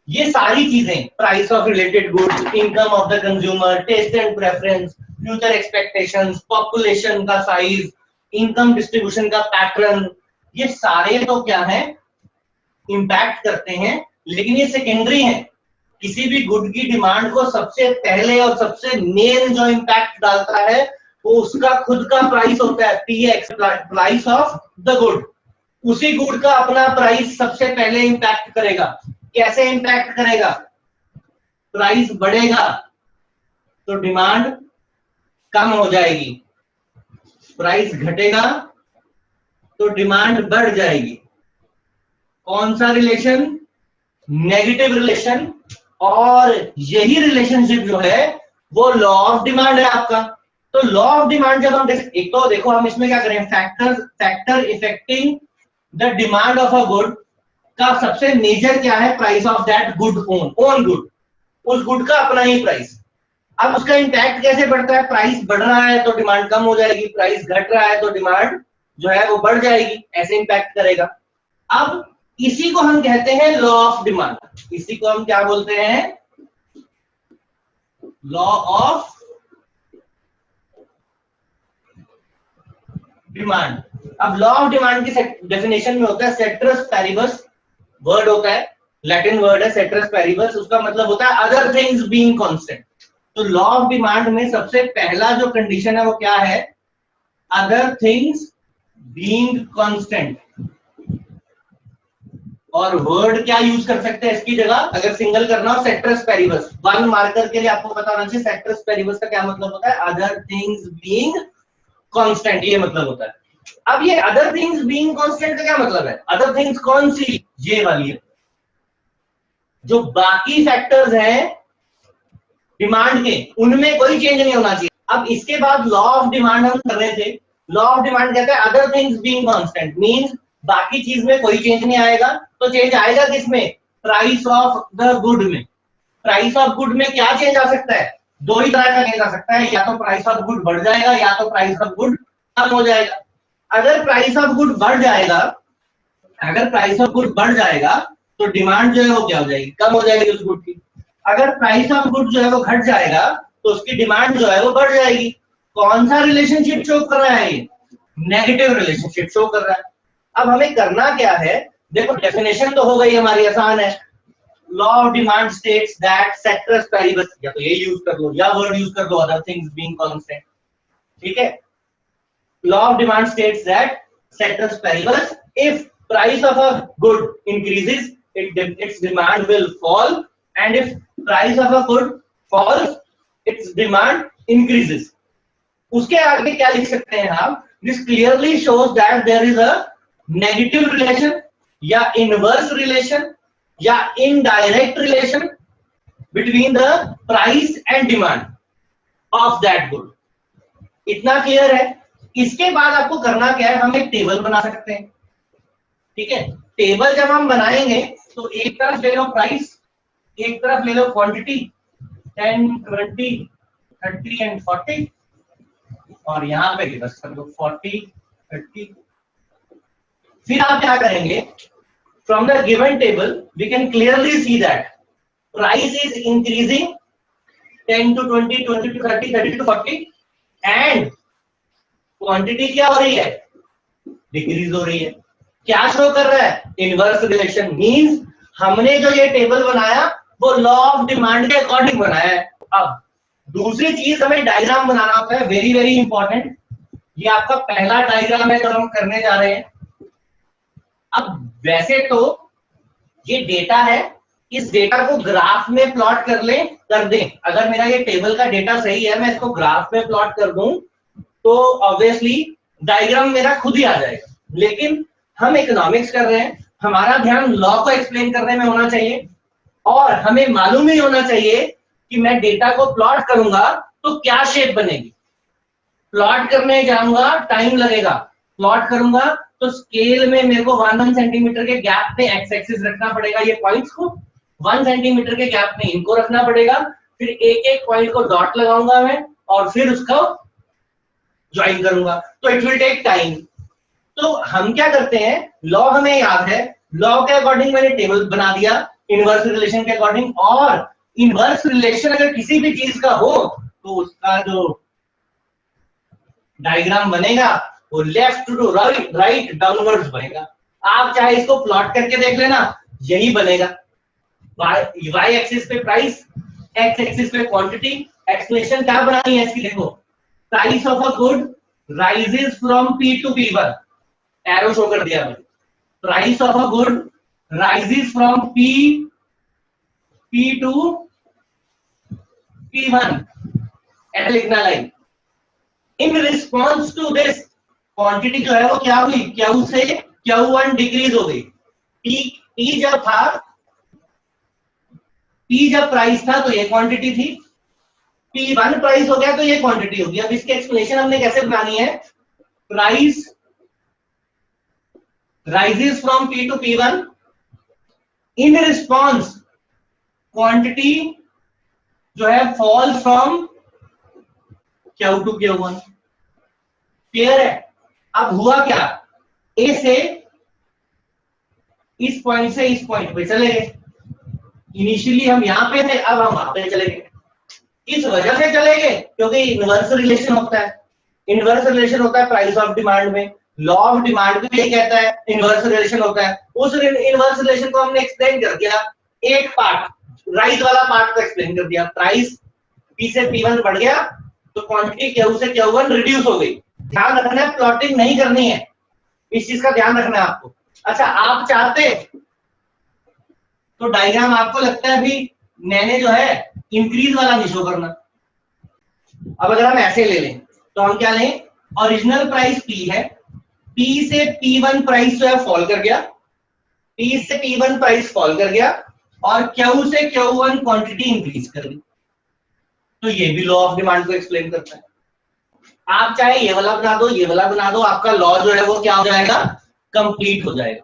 ये सारी चीजें, price of related goods, income of the consumer, taste and preference, future expectations, population का size, income distribution का pattern, ये सारे तो क्या है, इंपैक्ट करते हैं, लेकिन ये सेकेंडरी है। किसी भी गुड की डिमांड को सबसे पहले और सबसे मेन जो इंपैक्ट डालता है वो उसका खुद का प्राइस होता है, px, price of the good. उसी गुड का अपना प्राइस सबसे पहले इंपैक्ट करेगा। कैसे इंपैक्ट करेगा? प्राइस बढ़ेगा तो डिमांड कम हो जाएगी, प्राइस घटेगा तो डिमांड बढ़ जाएगी। कौन सा रिलेशन? Negative relation. और यही रिलेशनशिप जो है वो लॉ ऑफ डिमांड है आपका। तो लॉ ऑफ डिमांड जब हम एक तो देखो हम इसमें क्या करें, factor effecting the demand of a good का सबसे मेजर क्या है? Price of that good, own good, उस गुड का अपना ही प्राइस। अब उसका इंपैक्ट कैसे बढ़ता है? प्राइस बढ़ रहा है तो डिमांड कम हो जाएगी, प्राइस घट रहा है तो डिमांड जो है वो बढ़ जाएगी, ऐसे इंपैक्ट करेगा। अब इसी को हम कहते हैं लॉ ऑफ डिमांड। इसी को हम क्या बोलते हैं? Law of demand. अब लॉ ऑफ डिमांड की डेफिनेशन में होता है सेट्रस पैरिबस, वर्ड होता है, लैटिन वर्ड है सेट्रस पैरिबस, उसका मतलब होता है अदर थिंग्स बीइंग कांस्टेंट। तो लॉ ऑफ डिमांड में सबसे पहला जो कंडीशन है वो क्या है? Other things being constant. और वर्ड क्या यूज कर सकते हैं इसकी जगह? अगर सिंगल करना हो, सेट्रस पैरिबस। वन मार्कर के लिए आपको पता होना चाहिए सेट्रस पैरिबस का क्या मतलब होता है? अदर थिंग्स बीइंग कांस्टेंट, ये मतलब होता है। अब ये अदर थिंग्स बीइंग कांस्टेंट का क्या मतलब है? अदर थिंग्स कौन सी? ये वाली है, जो बाकी फैक्टर्स हैं डिमांड के, उनमें कोई चेंज नहीं होना चाहिए। अब इसके बाद लॉ ऑफ डिमांड हम कर रहे थे। लॉ ऑफ डिमांड कहता है other things being constant means बाकी चीज में कोई चेंज नहीं आएगा। तो चेंज आएगा किसमें? प्राइस ऑफ द गुड में। प्राइस ऑफ गुड में क्या चेंज आ सकता है? दो ही तरह का चेंज आ सकता है, या तो प्राइस ऑफ गुड बढ़ जाएगा या तो प्राइस ऑफ गुड कम हो जाएगा। अगर प्राइस ऑफ गुड बढ़ जाएगा, अगर प्राइस ऑफ गुड बढ़ जाएगा तो डिमांड जो है वो क्या हो जाएगी? कम हो जाएगी उस गुड की। अगर प्राइस ऑफ गुड जो है वो घट जाएगा तो उसकी डिमांड जो है वो बढ़ जाएगी। कौन सा रिलेशनशिप शो कर रहा है? ये नेगेटिव रिलेशनशिप शो कर रहा है। अब हमें करना क्या है? देखो डेफिनेशन तो हो गई हमारी, आसान है। Law of demand states that citrus paribus, या तो ये यूज कर लो या वर्ड यूज कर लो अदर थिंग्स बीइंग कांस्टेंट, ठीक है। Law of demand states that citrus paribus, if price of a good increases, its demand will fall, and if price of a good falls, its demand increases. उसके आगे क्या लिख सकते हैं आप? This clearly shows that there is a negative relation या inverse relation या indirect relation between the price and demand of that good. इतना क्लियर है? इसके बाद आपको करना क्या है? हम एक टेबल बना सकते हैं, ठीक है। टेबल जब हम बनाएंगे तो एक तरफ ले लो प्राइस, एक तरफ ले लो क्वांटिटी 10, 20, 30 एंड 40, और यहां पे बस कर दो 40, 30। फिर आप क्या करेंगे? From the given table we can clearly see that price is increasing 10 to 20, 20 to 30, 30 to 40, and quantity क्या हो रही है? डिक्रीज हो रही है। क्या शो कर रहा है? Inverse relation. मींस हमने जो ये टेबल बनाया वो लॉ ऑफ डिमांड के अकॉर्डिंग बनाया है। अब दूसरी चीज हमें डायग्राम बनाना होता है, वेरी वेरी इंपॉर्टेंट। ये आपका पहला डायग्राम है जो हम करने जा रहे हैं। अब वैसे तो ये डेटा है, इस डेटा को ग्राफ में प्लॉट कर दें। अगर मेरा ये टेबल का डेटा सही है, मैं इसको ग्राफ में प्लॉट कर दूं तो ऑब्वियसली डायग्राम मेरा खुद ही आ जाएगा। लेकिन हम इकोनॉमिक्स कर रहे हैं, हमारा ध्यान लॉ को एक्सप्लेन करने में होना चाहिए, और हमें मालूम ही होना चाहिए कि मैं डेटा को प्लॉट करूंगा तो क्या शेप बनेगी। प्लॉट करने जाऊंगा टाइम लगेगा, प्लॉट करूंगा तो स्केल में मेरे को 1 सेंटीमीटर के गैप पे एक्स एक्सिस रखना पड़ेगा, ये पॉइंट्स को 1 सेंटीमीटर के गैप में इनको रखना पड़ेगा, फिर एक एक पॉइंट को डॉट लगाऊंगा मैं और फिर उसको ज्वाइन करूंगा, तो इट विल टेक टाइम। तो हम क्या करते हैं, लॉ हमें याद है, लॉ के अकॉर्डिंग मैंने टेबल बना दिया, इनवर्स रिलेशन के अकॉर्डिंग। और इनवर्स रिलेशन अगर किसी भी चीज का हो तो उसका जो डायग्राम बनेगा वो left to right, right downwards बनेगा। आप चाहे इसको प्लॉट करके देख लेना, यही बनेगा। वाई एक्सिस पे प्राइस, एक्स एक्सिस पे क्वांटिटी। एक्सप्लेनेशन क्या बनानी है इसकी, देखो price of a good rises from P to P1, arrow show कर दिया मैंने। Price of a good rises from P to P1, ऐसे लिखना line. In response to this quantity जो है वो क्या हुई, Q से Q1 डिक्रीज हो गई। P जब था, P जब प्राइस था तो ये क्वांटिटी थी, P1 प्राइस हो गया तो ये क्वांटिटी होगी। अब इसकी एक्सप्लेनेशन हमने कैसे बनानी है, price rises from P to P1, in response quantity जो है fall from Q to Q1। Clear है? अब हुआ क्या, ए से इस पॉइंट से इस पॉइंट पे चले गए। इनिशियली हम यहां पे थे, अब हम वहां पे चले गए। इस वजह से चले गए क्योंकि इनवर्स रिलेशन होता है। इनवर्स रिलेशन होता है प्राइस ऑफ डिमांड में। लॉ ऑफ डिमांड भी ये कहता है इनवर्स रिलेशन होता है। उस इनवर्स रिलेशन को हमने एक्सप्लेन कर दिया, एक पार्ट राइज वाला पार्ट को एक्सप्लेन कर दिया। प्राइस P से P1 बढ़ गया तो क्वांटिटी Q से Q1 रिड्यूस हो गई। ध्यान रखना है, प्लॉटिंग नहीं करनी है, इस चीज का ध्यान रखना है आपको। अच्छा, आप चाहते तो डायग्राम आपको लगता है भी मैंने जो है इंक्रीज वाला नहीं शो करना। अब अगर हम ऐसे ले लें तो हम क्या लें, ओरिजिनल प्राइस P है, P से P1 प्राइस जो है फॉल कर गया, P से P1 प्राइस फॉल कर गया और Q से Q1 क्वांटिटी इंक्रीज कर गई। तो ये भी लॉ ऑफ डिमांड को एक्सप्लेन करता है। आप चाहे ये वाला बना दो, ये वाला बना दो, आपका लॉ जो है वो क्या हो जाएगा, कंप्लीट हो जाएगा।